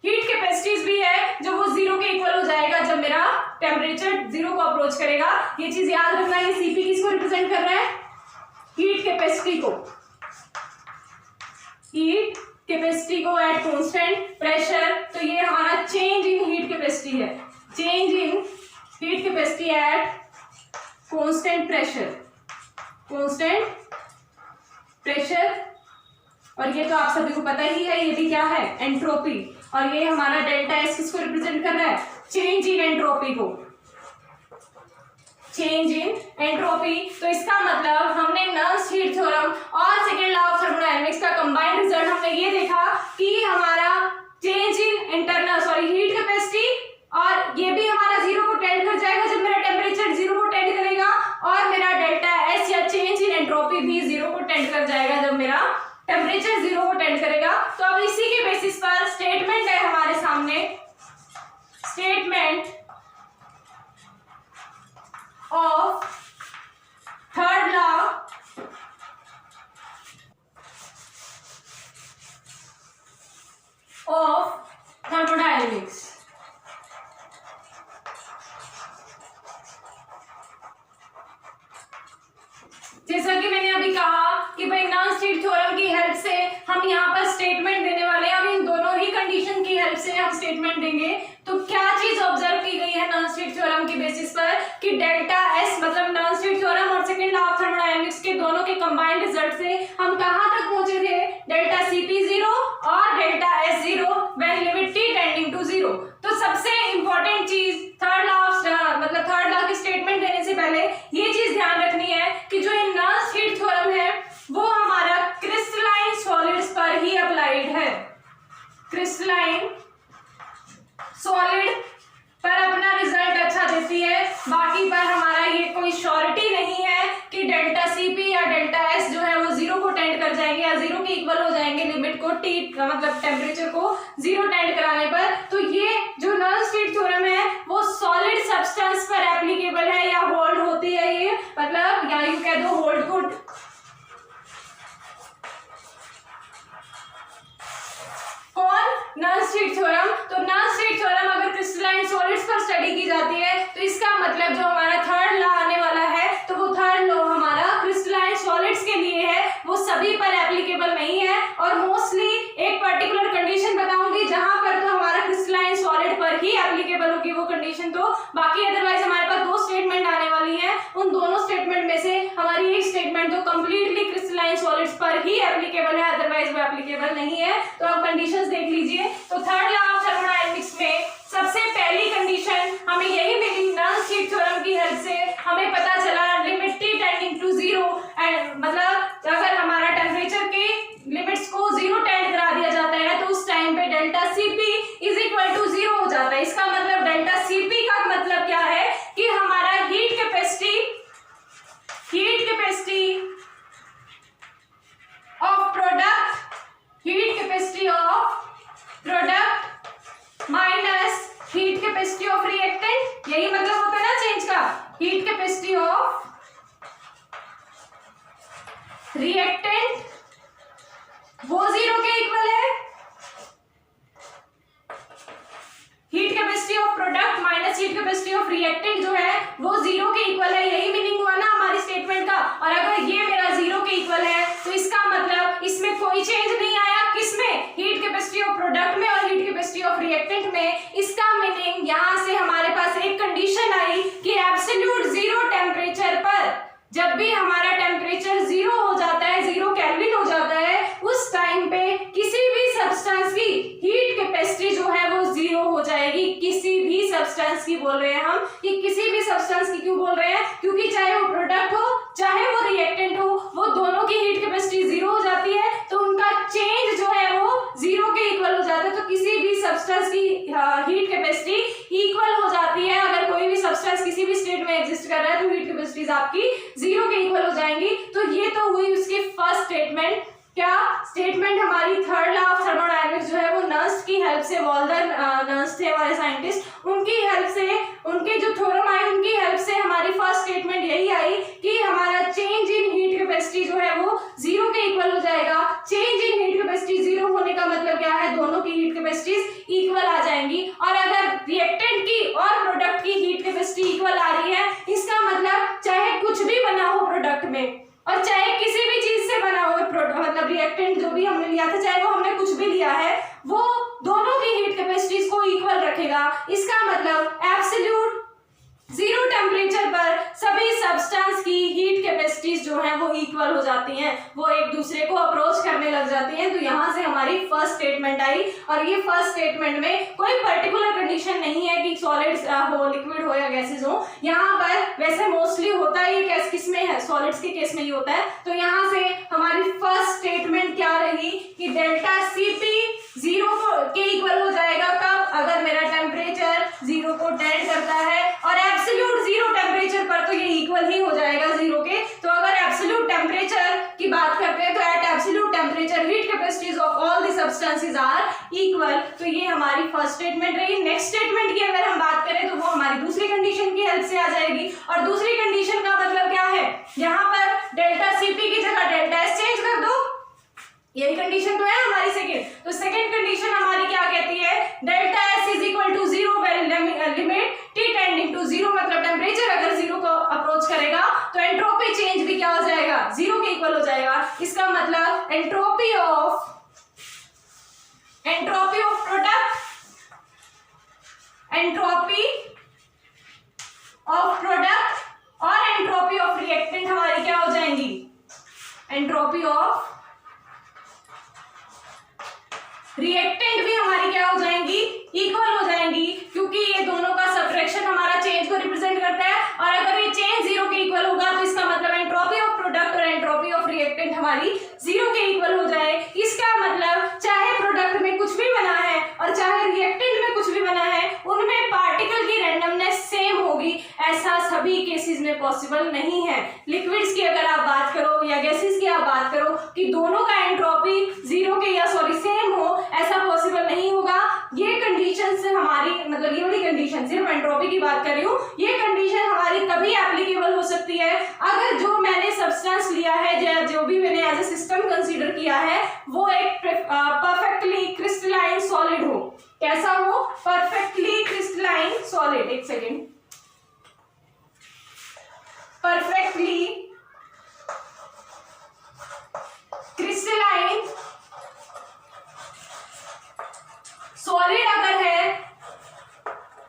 हीट कैपेसिटीज भी है जो वो 0 के इक्वल हो जाएगा जब मेरा टेम्परेचर 0 को अप्रोच करेगा। ये चीज याद रखना। ये सीपी किसको रिप्रेजेंट कर रहा है, हीट कैपेसिटी को। हीट कैपेसिटी को एट कांस्टेंट प्रेशर, तो ये हमारा चेंज इन हीट कैपेसिटी है, change in heat capacity eight constant pressure, constant pressure. और ये तो आप सभी को पता ही है, ये भी क्या है, एंट्रोपी। और ये हमारा डेल्टा एस किसको रिप्रेजेंट कर रहा है, चेंज इन एंट्रोपी को, चेंज इन एंट्रोपी। तो इसका मतलब हमने नर्व्स हीट थ्योरम और सेकेंड लॉ ऑफ थर्मोडायनेमिक्स का कंबाइंड रिजल्ट हमने ये देखा कि हमारा change in internal heat capacity, और ये भी हमारा जीरो को टेंड कर जाएगा जब मेरा टेम्परेचर जीरो को टेंड करेगा, और मेरा डेल्टा एस या चेंज इन एंट्रोपी भी जीरो को टेंड कर जाएगा जब मेरा टेम्परेचर जीरो को टेंड करेगा। तो अब इसी के बेसिस पर स्टेटमेंट है हमारे सामने, statement of third law of thermodynamics. जैसा कि मैंने अभी कहा कि भाई नर्व्स हीट थ्योरम की हेल्प से हम यहाँ पर स्टेटमेंट देने वाले हैं। अब इन दोनों ही कंडीशन की हेल्प से हम स्टेटमेंट देंगे। तो क्या चीज ऑब्जर्व की गई है नर्व्स हीट थ्योरम की बेसिस पर कि डेल्टा एस मतलब नर्व्स हीट थ्योरम और सेकंड लॉ ऑफ थर्मोडायनेमिक्स के दोनों के कंबाइंड रिजल्ट से हम कहां तक पहुंचे थे, डेल्टा सीपी 0 और delta S 0 when limit T tending to 0। तो सबसे इंपॉर्टेंट चीज थर्ड लॉ मतलब थर्ड लॉ की स्टेटमेंट देने से पहले ये चीज ध्यान रखनी है कि जो ये नर्व्स हीट थ्योरम है वो हमारा क्रिस्टलाइन सॉलिड्स पर ही अप्लाइड है, क्रिस्टलाइन सॉलिड पर अपना रिजल्ट अच्छा देती है। बाकी पर हमारा ये कोई श्योरिटी नहीं है कि डेल्टा सीपी या डेल्टा एस जो है वो जीरो को टेंड कर जाएंगे या जीरो के इक्वल हो जाएंगे लिमिट को टी मतलब टेम्परेचर को जीरो टेंड कराने पर। तो ये जो नर्व्स हीट थ्योरम है वो सॉलिड सब्सटेंस पर एप्लीकेबल है या होल्ड होती है, ये मतलब या यू कह दो होल्ड गुड। कौन, नर्व्स हीट थ्योरम। तो नर्व्स हीट थ्योरम अगर क्रिस्टलाइन सॉलिड्स पर स्टडी की जाती है तो इसका मतलब जो हमारा थर्ड लॉ आने वाला है तो वो थर्ड लॉ हमारा क्रिस्टलाइन सॉलिड्स के लिए है, वो सभी पर एप्लीकेबल नहीं है। और मोस्टली एक पर्टिकुलर कंडीशन बताऊंगी जहां पर तो हमारा क्रिस्टलाइन सॉलिड पर ही एप्लीकेबल होगी वो कंडीशन, तो बाकी अदरवाइज हमारे पास दो स्टेटमेंट आने वाली है। उन दोनों स्टेटमेंट में से हमारी एक स्टेटमेंट तो कंप्लीटली क्रिस्टलाइन सॉलिड्स पर ही एप्लीकेबल है, अदरवाइज वो एप्लीकेबल नहीं है। तो अब कंडीशंस देख लीजिए। तो थर्ड लॉ ऑफ थर्मोडायनेमिक्स में सबसे पहली कंडीशन हमें यही मिली नर्व्स हीट थ्योरम की हेल्प से, हमें पता चला limit T tending to 0 and मतलब अगर हमारा टेम्परेचर के लिमिट्स को 0 टेंड करा दिया जाता है तो उस टाइम पे delta CP is equal to 0 हो जाता है। इसका मतलब डेल्टा सीपी का मतलब क्या है कि हमारा heat capacity of product, heat capacity of product minus heat capacity of reactant, यही मतलब होता है ना चेंज का, हीट कैपेसिटी ऑफ रिएक्टेंट वो 0 के इक्वल है, heat capacity of product minus heat capacity of reactant जो है वो 0 के इक्वल है, यही मीनिंग हुआ ना हमारी स्टेटमेंट का। और अगर ये मेरा 0 के इक्वल है तो इसका मतलब इसमें कोई चेंज नहीं आया, किसमें, हीट कैपेसिटी ऑफ प्रोडक्ट में और हीट कैपेसिटी ऑफ रिएक्टेंट में। इसका मीनिंग यहाँ से हमारे पास एक कंडीशन आई कि एब्सोल्यूट 0 टेम्परेचर पर जब भी हमारा टेम्परेचर 0 हो जाता है, 0 केल्विन हो जाता है, उस टाइम पे किसी भी सब्सटेंस की हीट कैपेसिटी जो है वो 0 हो जाएगी। किसी भी सब्सटेंस की बोल रहे हैं हम, कि किसी भी सब्सटेंस की क्यों बोल रहे हैं, क्योंकि चाहे वो प्रोडक्ट हो चाहे वो रिएक्टेंट हो वो दोनों की हीट कैपेसिटी 0 हो जाती है, तो उनका चेंज जो है वो 0 के इक्वल हो जाता है। तो किसी भी सब्सटेंस की हीट कैपेसिटी इक्वल हो जाती है। अगर कोई भी सब्सटेंस किसी भी स्टेट में एग्जिस्ट कर रहा है तो हीट कैपेसिटीज आपकी 0 के इक्वल हो जाएंगी। तो ये तो हुई उसकी फर्स्ट स्टेटमेंट। क्या स्टेटमेंट हमारी थर्ड लॉ ऑफ थर्मोडायनेमिक्स जो है वो नर्स की हेल्प से, वॉल्डर नर्स थे हमारे साइंटिस्ट, उनकी हेल्प से, उनके जो थ्योरम आए उनकी हेल्प से हमारी फर्स्ट स्टेटमेंट यही आई कि हमारा चेंज इन हीट कैपेसिटी जो है वो 0 के इक्वल हो जाएगा। चेंज इन हीट कैपेसिटी 0 होने का मतलब क्या है, दोनों की हीट कैपेसिटीज इक्वल आ जाएंगी। और अगर रिएक्टेंट की और प्रोडक्ट की हीट कैपेसिटी इक्वल आ रही है, इसका मतलब चाहे कुछ भी बना हो प्रोडक्ट में और चाहे किसी भी चीज से बना हो प्रोडक्ट मतलब रिएक्टेंट जो भी हमने लिया था, चाहे वो हमने कुछ भी लिया है, वो दोनों की हीट कैपेसिटीज को इक्वल रखेगा। इसका मतलब एब्सोल्यूट जीरो टेम्परेचर पर सभी सब्सटेंस की हीट कैपेसिटीज जो है वो इक्वल हो जाती हैं, वो एक दूसरे को अप्रोच करने लग जाती हैं। तो यहाँ से हमारी फर्स्ट स्टेटमेंट आई, और ये फर्स्ट स्टेटमेंट में कोई पर्टिकुलर कंडीशन नहीं है कि सॉलिड्स हो, लिक्विड हो या गैसेस हो। यहाँ पर वैसे मोस्टली होता है ये किस में है, सॉलिड्स के केस में ही होता है। तो यहाँ से हमारी फर्स्ट स्टेटमेंट क्या रही कि डेल्टा Cp जीरो के इक्वल हो जाएगा। कब? अगर मेरा टेम्परेचर जीरो को टेंड करता है, और एब्सोल्यूट जीरो टेम्परेचर पर तो ये इक्वल ही हो जाएगा जीरो के। तो अगर एब्सोल्यूट टेम्परेचर की बात करते हैं तो at absolute temperature heat capacities of all the substances are equal. तो ये हमारी फर्स्ट स्टेटमेंट रही। नेक्स्ट स्टेटमेंट की अगर हम बात करें तो वो हमारी दूसरी कंडीशन की हेल्प से आ जाएगी। और दूसरी कंडीशन का मतलब क्या है, यहाँ पर डेल्टा Cp की जगह डेल्टा S चेंज कर दो, यही कंडीशन तो है हमारी सेकेंड। तो सेकेंड कंडीशन हमारी क्या कहती है, delta S is equal to zero when limit T tending to zero, मतलब टेम्परेचर अगर जीरो को अप्रोच करेगा तो एंट्रोपी चेंज भी क्या हो जाएगा, जीरो के इक्वल हो जाएगा। इसका मतलब entropy of product, entropy of product और एंट्रोपी ऑफ रिएक्टेंट हमारी क्या हो जाएंगी, एंट्रोपी ऑफ रिएक्टेंट भी हमारी क्या हो जाएंगी, इक्वल हो जाएंगी, क्योंकि ये दोनों का सब्ट्रैक्शन हमारा चेंज को रिप्रेजेंट करता है। और अगर ये चेंज जीरो के इक्वल होगा तो इसका मतलब एंट्रोपी ऑफ प्रोडक्ट और एंट्रोपी ऑफ रिएक्टेंट हमारी जीरो के इक्वल हो जाए। इसका मतलब चाहे प्रोडक्ट में कुछ भी बना है और चाहे रिएक्टेंट में कुछ भी बना है, उनमें पार्टिकल की रैंडमनेस सेम होगी, ऐसा सभी केसेस में पॉसिबल नहीं है। लिक्विड्स की अगर आप बात करो या गैसेस की आप बात करो कि दोनों का एंट्रोपी जीरो के या सेम हो, ऐसा पॉसिबल नहीं होगा। ये कंडीशन से हमारी मतलब ये वाली कंडीशन, सिर्फ एंट्रोपी की बात कर रही हूँ, ये कंडीशन हमारी तभी एप्लीकेबल हो सकती है अगर जो मैंने सब्सटेंस लिया है, जो भी मैंने एज ए सिस्टम कंसीडर किया है, वो एक परफेक्टली क्रिस्टलाइन सॉलिड हो। कैसा हो? Perfectly crystalline solid. एक सेकेंड, परफेक्टली क्रिस्टलाइन सॉलिड अगर है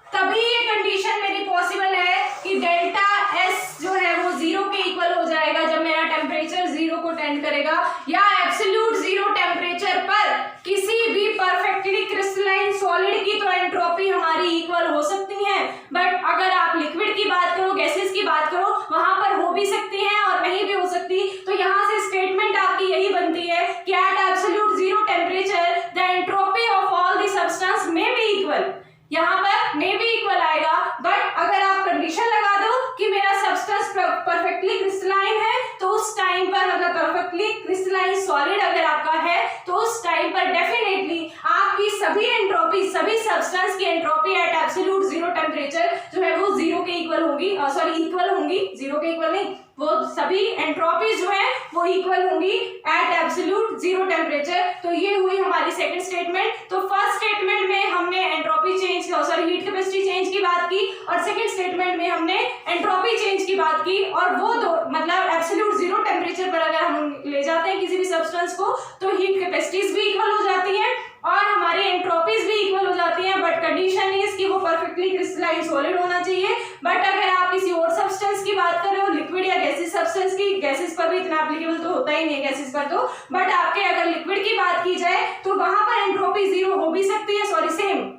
तभी ये कंडीशन मेरी पॉसिबल है कि डेल्टा S जो है वो जीरो के इक्वल हो जाएगा जब मेरा टेम्परेचर जीरो को टेंड करेगा, या एब्सोल्यूट जीरो टेम्परेचर पर किसी भी परफेक्टली क्रिस्टलाइन सॉलिड की तो एंट्रोपी हमारी इक्वल हो सकती है। बट अगर आप लिक्विड की बात करो, गैसेस की बात करो, वहां पर हो भी सकती है और नहीं भी हो सकती। तो यहाँ से स्टेटमेंट आपकी यही बनती है कि at absolute zero temperature the entropy of all the substance may be equal. यहाँ पर मे भी इक्वल आएगा, बट अगर आप कंडीशन लगा दो कि मेरा सब्सटेंस परफेक्टली क्रिस्टलाइन है, तो उस टाइम पर मतलब परफेक्टली क्रिस्टलाइन सॉलिड अगर आपका है तो उस टाइम पर डेफिनेटली आपकी सभी एंट्रोपी, सभी सब्सटेंस की entropy at absolute zero temperature जो है वो जीरो के इक्वल होगी, इक्वल होंगी, जीरो के इक्वल नहीं, वो सभी एंट्रोपीज जो है वो इक्वल होंगी एट एब्सोल्यूट जीरो टेम्परेचर। तो ये हुई हमारी सेकंड स्टेटमेंट। तो फर्स्ट स्टेटमेंट में हमने entropy change heat capacity change की बात की, और सेकंड स्टेटमेंट में हमने एंट्रोपी चेंज की बात की। और वो दो मतलब एब्सोल्यूट जीरो टेम्परेचर पर अगर हम ले जाते हैं किसी भी सब्सटेंस को तो हीट कैपेसिटीज भी इक्वल हो जाती है और हमारी एंट्रोपीज भी इक्वल हो जाती हैं। बट कंडीशन इज कि वो परफेक्टली क्रिस्टलाइन सॉलिड होना चाहिए। बट अगर आप किसी और सब्सटेंस की बात कर रहे हो, लिक्विड या गैसेस सब्सटेंस की, गैसेस पर भी इतना एप्लीकेबल तो होता ही नहीं है गैसेस पर तो, बट आपके अगर लिक्विड की बात की जाए तो वहां पर एंट्रोपी जीरो हो भी सकती है, सेम,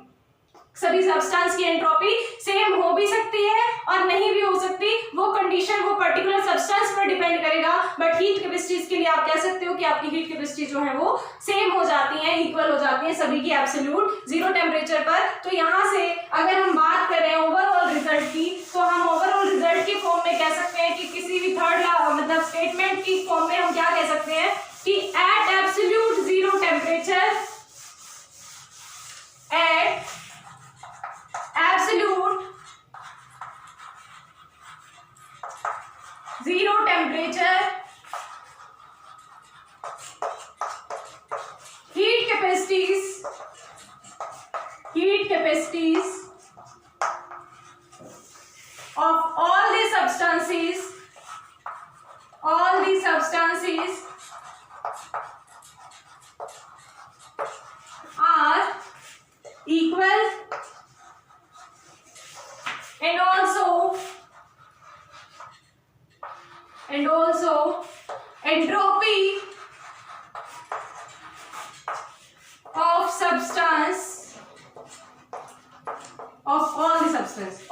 सभी सब्सटेंस की एंट्रोपी सेम हो भी सकती है और नहीं भी हो सकती। वो कंडीशन वो पर्टिकुलर सब्सटेंस पर डिपेंड करेगा। बट हीट कैपेसिटीज के लिए आप कह सकते हो कि आपकी हीट कैपेसिटी जो है वो सेम हो जाती है, इक्वल हो जाती है सभी की एब्सोल्यूट जीरो टेम्परेचर पर। तो यहाँ से अगर हम बात करें ओवरऑल रिजल्ट की, तो हम ओवरऑल रिजल्ट की फॉर्म में कह सकते हैं कि किसी भी थर्ड मतलब स्टेटमेंट की फॉर्म में हम क्या कह सकते हैं कि at absolute zero temperature, at absolute zero temperature heat capacities of all the substances equal and also entropy of substance of all the substance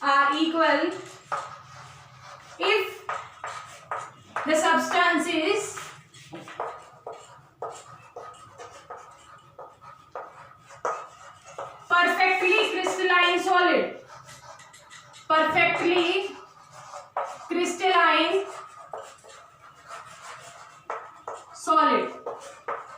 are equal if the substance is perfectly crystalline solid।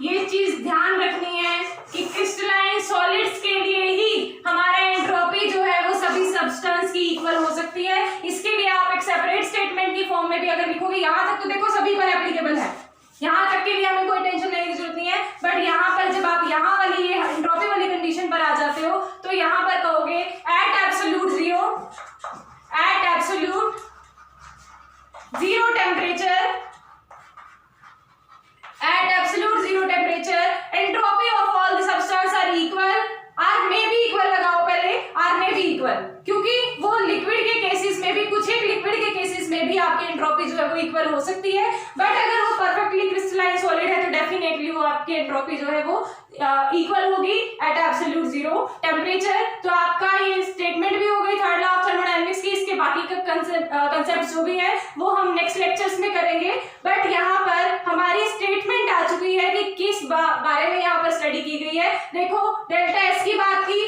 ये चीज ध्यान रखनी है कि crystalline solids के लिए ही हमारा entropy जो है वो सभी सब्सटेंस की इक्वल हो सकती है। इसके लिए आप एक सेपरेट स्टेटमेंट की फॉर्म में भी अगर लिखोगे, यहां तक तो देखो सभी पर एप्लीकेबल है, यहां तक के लिए हमें कोई टेंशन लेने की जरूरत नहीं है। बट यहां पर जब आप यहां वाली ये एंट्रोपी वाली कंडीशन पर आ जाते हो तो यहां पर कहोगे at absolute zero temperature entropy of all the substance are equal, are में भी इक्वल लगाओ पहले, आर में भी इक्वल, क्योंकि वो लिक्विड के केसेस में भी, कुछ एक लिक्विड के केसेस में भी आपकी एंट्रोपी जो है वो इक्वल हो सकती है। बट अगर वो परफेक्टली क्रिस्टलाइन सॉलिड है तो डेफिनेटली वो आपकी एंट्रोपी जो है वो इक्वल होगी एट एब्सोल्यूट जीरो टेम्परेचर। तो आपका ये स्टेटमेंट भी हो गई थर्ड लॉ ऑफ थर्मोडायनामिक्स की। इसके बाकी का कंसेप्ट जो भी है वो हम नेक्स्ट लेक्चर्स में करेंगे। बट यहाँ पर हमारी स्टेटमेंट आ चुकी है कि किस बारे में यहाँ पर स्टडी की गई है। देखो डेल्टा एस की बात की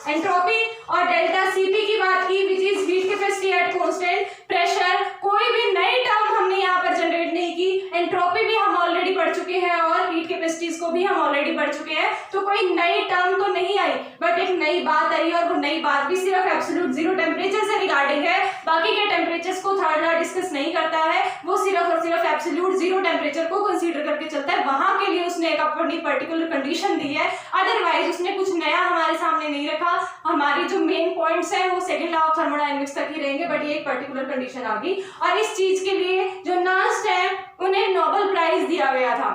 एंट्रोपी और डेल्टा सीपी की बात की which is heat capacity eight constant pressure. कोई भी नई टर्म हमने यहाँ पर जनरेट नहीं की, एंट्रोपी भी हम ऑलरेडी पढ़ चुके हैं और हीट कैपेसिटीज को भी हम ऑलरेडी पढ़ चुके हैं, तो कोई नई टर्म तो नहीं आई। बट एक नई बात आई और वो नई बात भी सिर्फ एब्सोल्यूट जीरो टेम्परेचर से रिगार्डिंग है। बाकी के टेम्परेचर्स को थर्ड लॉ डिस्कस नहीं करता है, वो सिर्फ और सिर्फ एब्सोल्यूट जीरो टेम्परेचर को कंसीडर करके चलता है। वहां के लिए उसने एक अपनी पर्टिकुलर कंडीशन दी है, अदरवाइज उसने कुछ नया हमारे सामने नहीं रखा। हमारी जो मेन पॉइंट्स हैं वो सेकंड लॉ ऑफ थर्मोडायनामिक्स तक ही रहेंगे, बट ये एक पर्टिकुलर कंडीशन आ गई। और इस चीज के लिए जो नर्स है उन्हें नोबेल प्राइज दिया गया था,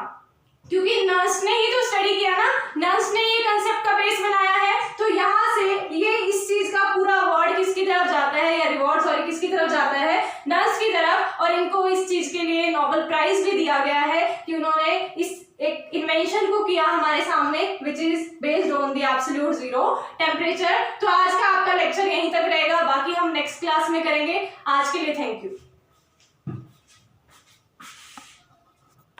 क्योंकि नर्स ने ही तो स्टडी किया ना, नर्स ने ये कंसेप्ट का बेस बनाया है। तो यहाँ से ये इस चीज का पूरा अवार्ड किसकी तरफ जाता है, या रिवॉर्ड सॉरी किसकी तरफ जाता है, नर्स की तरफ। और इनको इस चीज के लिए नोबेल प्राइज भी दिया गया है कि उन्होंने इस एक इन्वेंशन को किया हमारे सामने which is based on the absolute zero temperature. तो आज का आपका लेक्चर यहीं तक रहेगा, बाकी हम नेक्स्ट क्लास में करेंगे। आज के लिए थैंक यू।